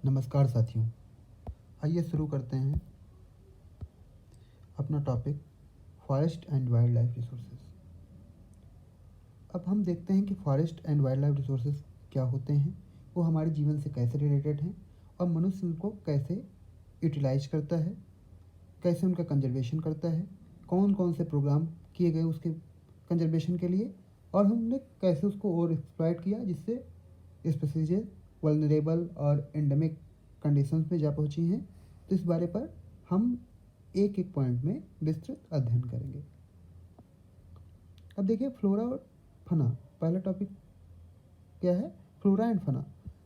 नमस्कार साथियों। आइए शुरू करते हैं अपना topic forest and wild life resources. अब हम देखते हैं कि forest and wild life resources क्या होते हैं, वो हमारे जीवन से कैसे रिलेटेड हैं और मनुष्य उनको कैसे यूटिलाइज करता है, कैसे उनका कंजर्वेशन करता है, कौन कौन से प्रोग्राम किए गए उसके कंजर्वेशन के लिए और हमने कैसे उसको ओवर एक्सप्लॉइट किया जिससे स्पीसीज वल्नरेबल और एंडेमिक कंडीशंस में जा पहुंची हैं। तो इस बारे पर हम एक एक पॉइंट में विस्तृत अध्ययन करेंगे। अब देखिए फ्लोरा और फना, पहला टॉपिक क्या है? फ्लोरा एंड फना।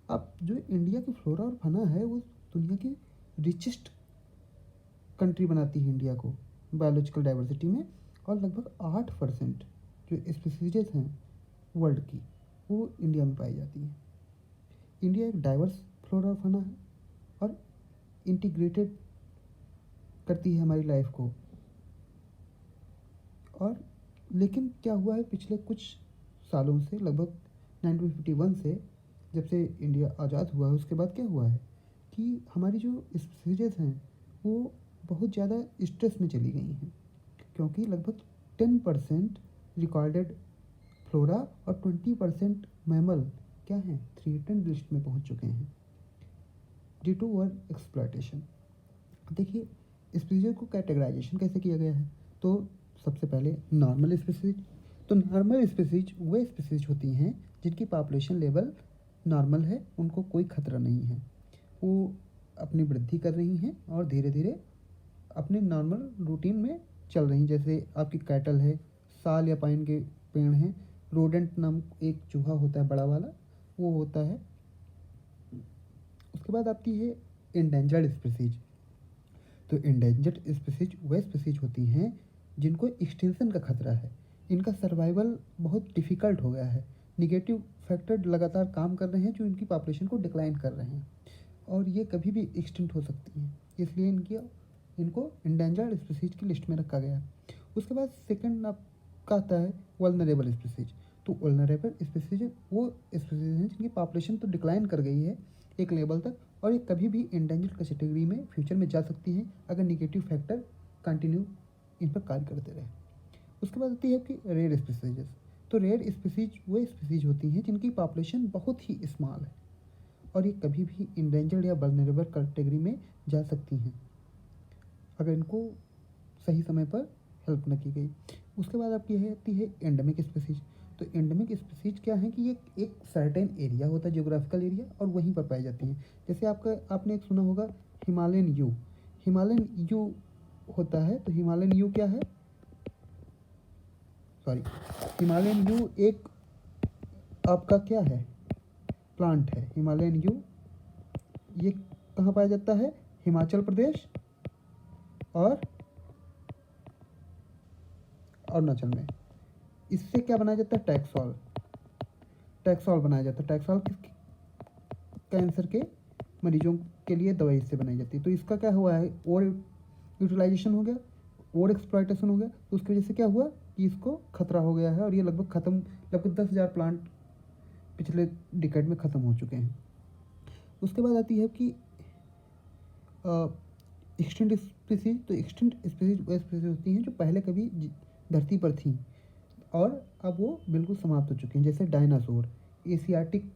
अब जो इंडिया की फ्लोरा और फना है वो दुनिया की रिचेस्ट कंट्री बनाती है इंडिया को बायोलॉजिकल डाइवर्सिटी में, और लगभग 8% जो स्पीसीज हैं वर्ल्ड की वो इंडिया में पाई जाती है। इंडिया एक डाइवर्स फ्लोरा और फना है और इंटीग्रेटेड करती है हमारी लाइफ को। और लेकिन क्या हुआ है पिछले कुछ सालों से, लगभग 1951 से, जब से इंडिया आज़ाद हुआ है उसके बाद क्या हुआ है कि हमारी जो स्पीसीज हैं वो बहुत ज़्यादा स्ट्रेस में चली गई हैं, क्योंकि लगभग 10% रिकॉर्डेड फ्लोरा और 20% मैमल क्या हैं, थ्रेटेंड लिस्ट में पहुंच चुके हैं ड्यू टू ओवर एक्सप्लॉयटेशन। देखिए स्पीसीज को कैटेगराइजेशन कैसे किया गया है। तो सबसे पहले नॉर्मल स्पीसीज। तो नॉर्मल स्पीसीज वे स्पीसीज होती हैं जिनकी पॉपुलेशन लेवल नॉर्मल है, उनको कोई खतरा नहीं है, वो अपनी वृद्धि कर रही हैं और धीरे धीरे अपने नॉर्मल रूटीन में चल रही हैं। जैसे आपकी कैटल है, साल या पाइन के पेड़ हैं, रोडेंट नाम एक चूहा होता है बड़ा वाला, वो होता है। उसके बाद आती है इंडेंजर्ड स्पीसीज। तो इंडेंजर्ड स्पीसीज वे स्पीसीज होती हैं जिनको एक्सटिंक्शन का खतरा है, इनका सर्वाइवल बहुत डिफ़िकल्ट हो गया है, निगेटिव फैक्टर लगातार काम कर रहे हैं जो इनकी पॉपुलेशन को डिक्लाइन कर रहे हैं और ये कभी भी एक्सटिंक्ट हो सकती हैं, इसलिए इनको इंडेंजर्ड स्पीसीज की लिस्ट में रखा गया है। उसके बाद सेकंड आपका आता है वल्नरेबल स्पीसीज। तो वल्नरेबल स्पीसीज वो स्पीसीज हैं जिनकी पॉपुलेशन तो डिक्लाइन कर गई है एक लेवल तक, और ये कभी भी इंडेंजर्ड कैटेगरी में फ्यूचर में जा सकती हैं अगर निगेटिव फैक्टर कंटिन्यू इन पर कार्य करते रहे। उसके बाद आती है आपकी रेयर स्पीसीज। तो रेयर स्पीसीज वो स्पीसीज होती हैं जिनकी पॉपुलेशन बहुत ही स्मॉल है और ये कभी भी इंडेंजर्ड या वल्नरेबल कैटेगरी में जा सकती हैं अगर इनको सही समय पर हेल्प न की गई। उसके बाद आपकी आती है एंडेमिक स्पीसीज। तो एंडेमिक स्पीसीज क्या है कि ये एक सर्टेन एरिया होता है, जियोग्राफिकल एरिया, और वहीं पर पाई जाती हैं। जैसे आपने एक सुना होगा हिमालयन यू होता है। तो हिमालयन यू क्या है? सॉरी, हिमालयन यू एक आपका क्या है, प्लांट है। हिमालयन यू ये कहाँ पाया जाता है? हिमाचल प्रदेश और अरुणाचल में। इससे क्या बनाया जाता है? टैक्सॉल बनाया जाता है। टैक्सॉल कैंसर के मरीजों के लिए दवाई इससे बनाई जाती है। तो इसका क्या हुआ है, ओवर यूटिलाइजेशन हो गया, ओवर एक्सप्लॉयटेशन हो गया, तो उसकी वजह से क्या हुआ कि इसको खतरा हो गया है और ये लगभग 10,000 प्लांट पिछले डिकेड में ख़त्म हो चुके हैं। उसके बाद आती है कि एक्सटिंक्ट स्पीसीज। तो एक्सटिंक्ट स्पीसीज वो स्पीसीज होती हैं जो पहले कभी धरती पर थीं और अब वो बिल्कुल समाप्त हो चुकी हैं, जैसे डायनासोर, एशियाटिक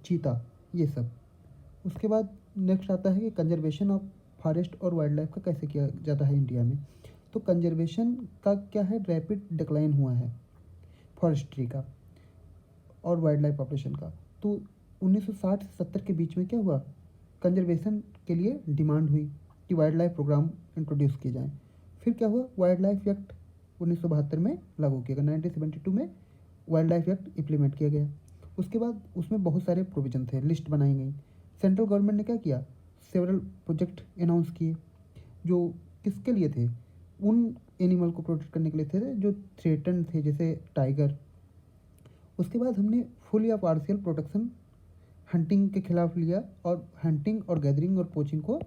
चीता, ये सब। उसके बाद नेक्स्ट आता है कि कंजर्वेशन ऑफ फॉरेस्ट और वाइल्ड लाइफ का कैसे किया जाता है इंडिया में। तो कंजर्वेशन का क्या है, रैपिड डिक्लाइन हुआ है फॉरेस्ट्री का और वाइल्ड लाइफ पॉपुलेशन का। तो 1960 से 70 के बीच में क्या हुआ, कंजर्वेशन के लिए डिमांड हुई कि वाइल्ड लाइफ प्रोग्राम इंट्रोड्यूस किए जाएँ। फिर क्या हुआ, वाइल्ड लाइफ एक्ट 1972 में लागू किया गया, 1972 में वाइल्ड लाइफ एक्ट इम्प्लीमेंट किया गया। उसके बाद उसमें बहुत सारे प्रोविजन थे, लिस्ट बनाई गई। सेंट्रल गवर्नमेंट ने क्या किया, सेवरल प्रोजेक्ट अनाउंस किए जो किसके लिए थे, उन एनिमल को प्रोटेक्ट करने के लिए थे जो थ्रेटन थे, जैसे टाइगर। उसके बाद हमने फुल या पार्शियल प्रोटेक्शन हंटिंग के खिलाफ लिया और हंटिंग और गैदरिंग और पोचिंग को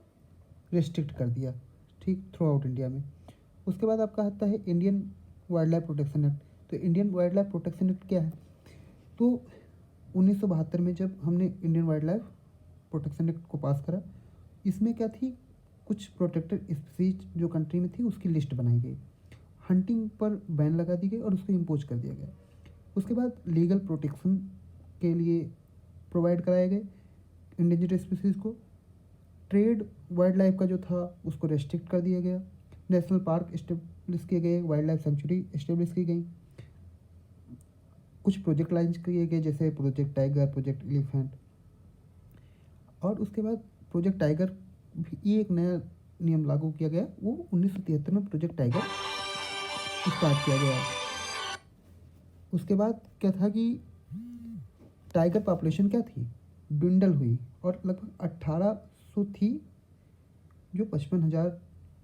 रेस्ट्रिक्ट कर दिया, ठीक, थ्रू आउट इंडिया में। उसके बाद आपका आता है Indian wildlife protection act. तो Indian wildlife protection act क्या है? तो 1972 में जब हमने Indian wildlife protection act को पास करा। इसमें क्या थी, कुछ प्रोटेक्टेड स्पीसीज जो कंट्री में थी उसकी लिस्ट बनाई गई, हंटिंग पर बैन लगा दी गई और उसको इम्पोज कर दिया गया। उसके बाद लीगल प्रोटेक्शन के लिए प्रोवाइड कराए गए इंडेंजर्ड स्पीसीज को। ट्रेड वाइल्ड लाइफ का जो था उसको रेस्ट्रिक्ट कर दिया गया। नेशनल पार्क इस्टेब्लिश किए गए, वाइल्ड लाइफ सेंचुरी इस्टेब्लिश की गई। कुछ प्रोजेक्ट लॉन्च किए गए जैसे प्रोजेक्ट टाइगर, प्रोजेक्ट एलिफेंट। और उसके बाद प्रोजेक्ट टाइगर ये एक नया नियम लागू किया गया, वो 1973 में प्रोजेक्ट टाइगर स्टार्ट किया गया। उसके बाद क्या था कि टाइगर पॉपुलेशन क्या थी, dwindle हुई और लगभग 1800 थी, जो 55,000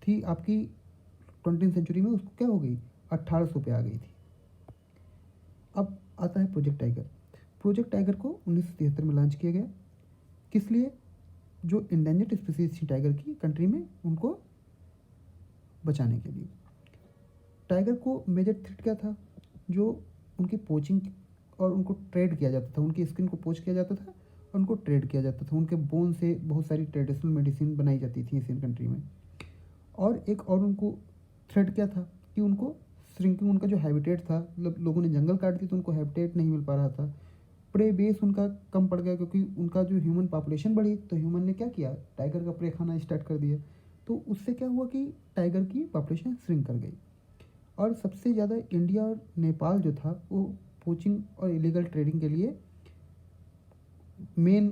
थी आपकी 20वीं सेंचुरी में, उसको क्या हो गई 1800 पे आ गई थी। अब आता है प्रोजेक्ट टाइगर। प्रोजेक्ट टाइगर को 1973 में लॉन्च किया गया। किस लिए, जो इंडेंजर्ड स्पीसीज थी टाइगर की कंट्री में उनको बचाने के लिए। टाइगर को मेजर थ्रेट क्या था, जो उनकी पोचिंग और उनको ट्रेड किया जाता था, उनकी स्किन को पोच किया जाता था और उनको ट्रेड किया जाता था। उनके बोन से बहुत सारी ट्रेडिशनल मेडिसिन बनाई जाती थी एशियन कंट्री में। और एक और उनको थ्रेट क्या था कि उनको श्रिंकिंग, उनका जो हैबिटेट था, मतलब लोगों ने जंगल काट दी तो उनको हैबिटेट नहीं मिल पा रहा था। प्रे बेस उनका कम पड़ गया क्योंकि उनका जो ह्यूमन पॉपुलेशन बढ़ी तो ह्यूमन ने क्या किया, टाइगर का प्रे खाना स्टार्ट कर दिया। तो उससे क्या हुआ कि टाइगर की पॉपुलेशन श्रिंक कर गई। और सबसे ज़्यादा इंडिया और नेपाल जो था वो पोचिंग और इलीगल ट्रेडिंग के लिए मेन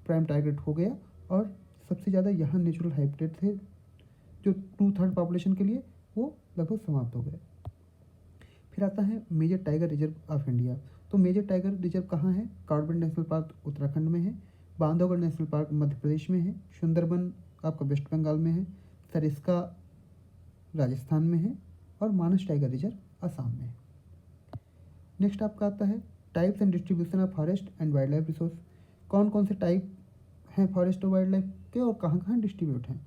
प्राइम टारगेट हो गया। और सबसे ज़्यादा यहाँ नेचुरल हैबिटेट थे जो 2/3 पॉपुलेशन के लिए, वो लगभग समाप्त हो गए। फिर आता है major tiger reserve of India. तो मेजर टाइगर रिजर्व कहाँ है, कॉर्बेट नेशनल पार्क उत्तराखंड में है, बांधवगढ़ नेशनल पार्क मध्य प्रदेश में है, सुंदरबन आपका वेस्ट बंगाल में है, सरिस्का राजस्थान में है और मानस टाइगर रिजर्व असम में है। नेक्स्ट आपका आता है types and distribution of forest and wild life resource. कौन कौन से टाइप हैं फॉरेस्ट और वाइल्ड लाइफ के और कहाँ कहाँ डिस्ट्रीब्यूट हैं।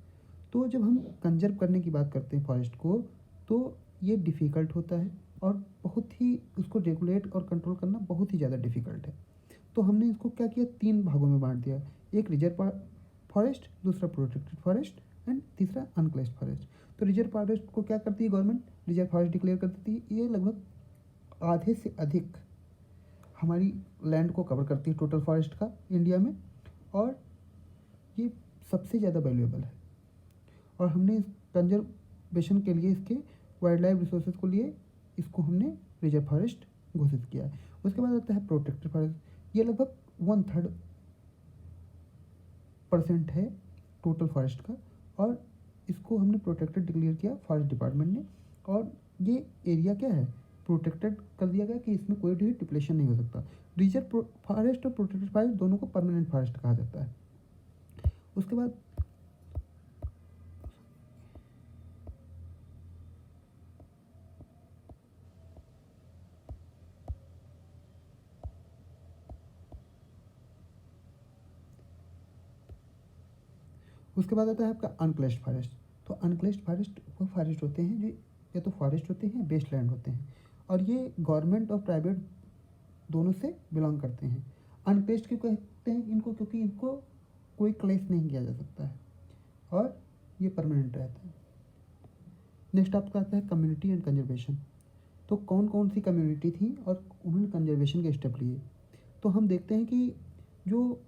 तो जब हम कंजर्व करने की बात करते हैं फॉरेस्ट को, तो ये डिफ़िकल्ट होता है और बहुत ही उसको रेगुलेट और कंट्रोल करना बहुत ही ज़्यादा डिफ़िकल्ट है। तो हमने इसको क्या किया, 3 भागों में बांट दिया, एक रिजर्व फॉरेस्ट, दूसरा प्रोटेक्टेड फॉरेस्ट एंड तीसरा अनक्लेस्ड फॉरेस्ट। तो रिजर्व फॉरेस्ट को क्या करती है गवर्नमेंट, रिजर्व फॉरेस्ट डिक्लेयर कर देती है। ये लगभग आधे से अधिक हमारी लैंड को कवर करती है टोटल फॉरेस्ट का इंडिया में, और ये सबसे ज़्यादा वैल्यूएबल है। और हमने इस कंजर्वेशन के लिए इसके वाइल्ड लाइफ रिसोर्सेज को लिए इसको हमने रिजर्व फॉरेस्ट घोषित किया है। उसके बाद आता है प्रोटेक्टेड फॉरेस्ट। ये लगभग 1/3% है टोटल फॉरेस्ट का, और इसको हमने प्रोटेक्टेड डिक्लेयर किया फॉरेस्ट डिपार्टमेंट ने। और ये एरिया क्या है, प्रोटेक्टेड कर दिया गया कि इसमें कोई भी डिप्लेशन नहीं हो सकता। रिजर्व फॉरेस्ट और प्रोटेक्टेड फॉरेस्ट दोनों को परमानेंट फॉरेस्ट कहा जाता है। उसके बाद आता है आपका अनक्लेस्ड फॉरेस्ट। तो अनक्लेस्ड फॉरेस्ट वो फॉरेस्ट होते हैं जो या तो फॉरेस्ट होते हैं, बेस्ट लैंड होते हैं, और ये गवर्नमेंट और प्राइवेट दोनों से बिलोंग करते हैं। अनक्लेस्ड क्यों कहते हैं इनको, क्योंकि इनको कोई क्लेश नहीं किया जा सकता है और ये परमानेंट रहता है। नेक्स्ट आपका आता है कम्युनिटी एंड कंजर्वेशन। तो कौन कौन सी कम्युनिटी थी और उन्होंने कंजर्वेशन के स्टेप लिए। तो हम देखते हैं कि जो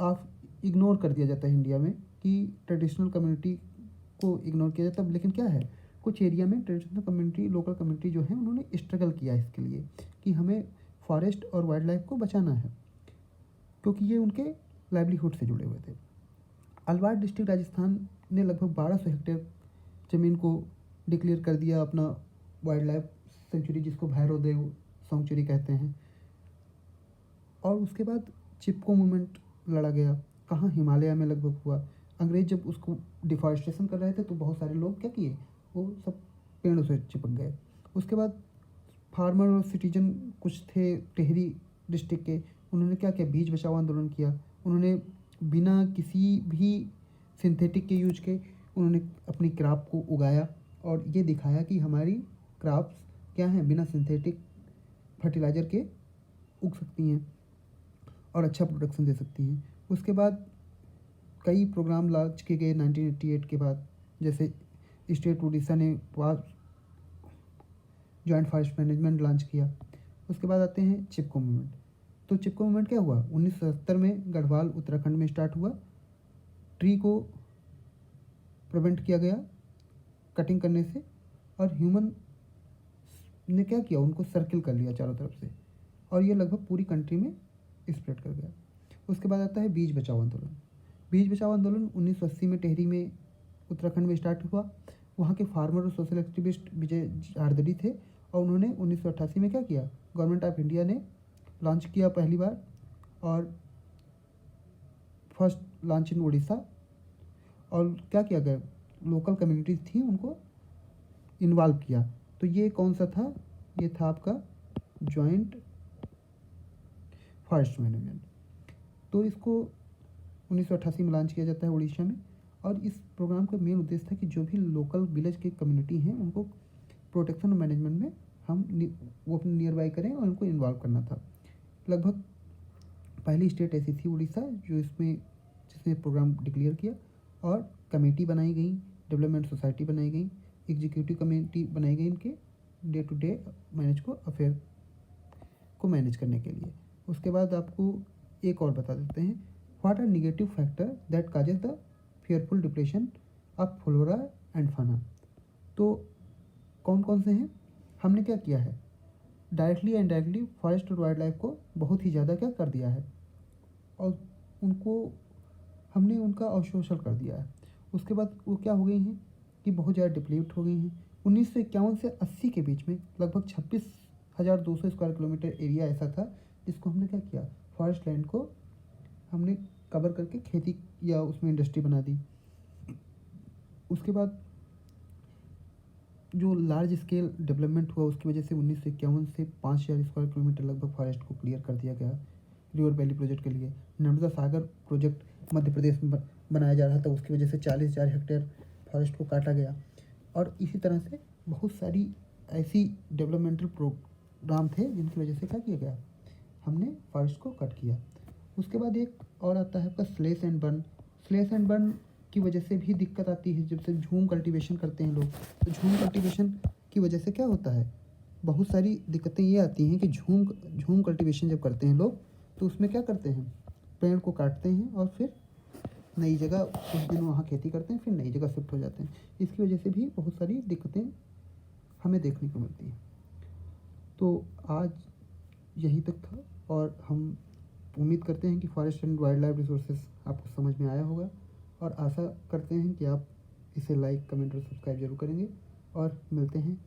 आप इग्नोर कर दिया जाता है इंडिया में कि ट्रेडिशनल कम्युनिटी को इग्नोर किया जाता है, लेकिन क्या है, कुछ एरिया में ट्रेडिशनल कम्युनिटी, लोकल कम्युनिटी जो है उन्होंने स्ट्रगल किया इसके लिए कि हमें फॉरेस्ट और वाइल्ड लाइफ को बचाना है, क्योंकि ये उनके लाइवलीहुड से जुड़े हुए थे। अलवार डिस्ट्रिक्ट राजस्थान ने लगभग 1200 हेक्टेयर ज़मीन को डिक्लेयर कर दिया अपना वाइल्ड लाइफ सेंचुरी, जिसको भैरवदेव सेंचुरी कहते हैं। और उसके बाद चिपको मूवमेंट लड़ा गया, कहाँ, हिमालय में लगभग हुआ। अंग्रेज जब उसको डिफॉरेस्टेशन कर रहे थे तो बहुत सारे लोग क्या किए, वो सब पेड़ों से चिपक गए। उसके बाद फार्मर और सिटीजन कुछ थे टिहरी डिस्ट्रिक्ट के, उन्होंने क्या किया, बीज बचाओ आंदोलन किया। उन्होंने बिना किसी भी सिंथेटिक के यूज के उन्होंने अपनी क्रॉप को उगाया और ये दिखाया कि हमारी क्रॉप्स क्या हैं, बिना सिंथेटिक फर्टिलाइज़र के उग सकती हैं और अच्छा प्रोडक्शन दे सकती हैं। उसके बाद कई प्रोग्राम लॉन्च किए गए 1988 के बाद, जैसे स्टेट उड़ीसा ने जॉइंट फॉरेस्ट मैनेजमेंट लॉन्च किया। उसके बाद आते हैं चिपको मूवमेंट। तो चिपको मूवमेंट क्या हुआ, 1970 में गढ़वाल उत्तराखंड में स्टार्ट हुआ। ट्री को प्रिवेंट किया गया कटिंग करने से, और ह्यूमन ने क्या किया, उनको सर्किल कर लिया चारों तरफ से, और ये लगभग पूरी कंट्री में स्प्रेड कर गया। उसके बाद आता है बीज बचाओ आंदोलन। बीज बचाओ आंदोलन 1980 में टेहरी में उत्तराखंड में स्टार्ट हुआ। वहाँ के फार्मर और सोशल एक्टिविस्ट विजय झारदड़ी थे, और उन्होंने 1988 में क्या किया, गवर्नमेंट ऑफ इंडिया ने लॉन्च किया पहली बार, और फर्स्ट लॉन्च इन उड़ीसा। और क्या किया गया, लोकल कम्युनिटीज़ थी उनको इन्वॉल्व किया। तो ये कौन सा था, ये था आपका जॉइंट फॉरेस्ट मैनेजमेंट। तो इसको 1988 में लॉन्च किया जाता है उड़ीसा में, और इस प्रोग्राम का मेन उद्देश्य था कि जो भी लोकल विलेज की कम्युनिटी हैं उनको प्रोटेक्शन और मैनेजमेंट में हम वो अपने नियर बाई करें, और उनको इन्वॉल्व करना था। लगभग पहली स्टेट ऐसी थी उड़ीसा जो जिसने प्रोग्राम डिक्लेयर किया, और कमेटी बनाई गई, डेवलपमेंट सोसाइटी बनाई गई, एग्जीक्यूटिव कमेटी बनाई गई इनके डे टू डे अफेयर को मैनेज करने के लिए। उसके बाद आपको एक और बता देते हैं, what are negative factor that causes the fearful depression of flora and fauna. तो कौन कौन से हैं, हमने क्या किया है, डायरेक्टली एंड इनडायरेक्टली फॉरेस्ट और वाइल्ड लाइफ को बहुत ही ज़्यादा क्या कर दिया है, और हमने उनका अवशोषण कर दिया है। उसके बाद वो क्या हो गई हैं कि बहुत ज़्यादा डिप्लीट हो गई हैं। 1951 से 80 के बीच में लगभग 26,200 स्क्वायर किलोमीटर एरिया ऐसा था जिसको हमने क्या किया, फॉरेस्ट लैंड को हमने कवर करके खेती या उसमें इंडस्ट्री बना दी। उसके बाद जो लार्ज स्केल डेवलपमेंट हुआ उसकी वजह से 1951 से 5,000 स्क्वायर किलोमीटर लगभग फॉरेस्ट को क्लियर कर दिया गया रिवर वैली प्रोजेक्ट के लिए। नर्मदा सागर प्रोजेक्ट मध्य प्रदेश में बनाया जा रहा था, उसकी वजह से 40,000 हेक्टेयर फॉरेस्ट को काटा गया। और इसी तरह से बहुत सारी ऐसी डेवलपमेंटल प्रोग्राम थे जिनकी वजह से क्या किया गया, हमने फॉरेस्ट को कट किया। उसके बाद एक और आता है आपका slash and burn. Slash and burn की वजह से भी दिक्कत आती है, जब से झूम कल्टीवेशन करते हैं लोग, तो झूम कल्टीवेशन की वजह से क्या होता है, बहुत सारी दिक्कतें ये आती हैं कि झूम कल्टीवेशन जब करते हैं लोग तो उसमें क्या करते हैं, पेड़ को काटते हैं और फिर नई जगह कुछ दिन वहाँ खेती करते हैं, फिर नई जगह शिफ्ट हो जाते हैं। इसकी वजह से भी बहुत सारी दिक्कतें हमें देखने को मिलती हैं। तो आज यही तक था, और हम उम्मीद करते हैं कि forest and wild life resources आपको समझ में आया होगा, और आशा करते हैं कि आप इसे लाइक, कमेंट और सब्सक्राइब जरूर करेंगे, और मिलते हैं।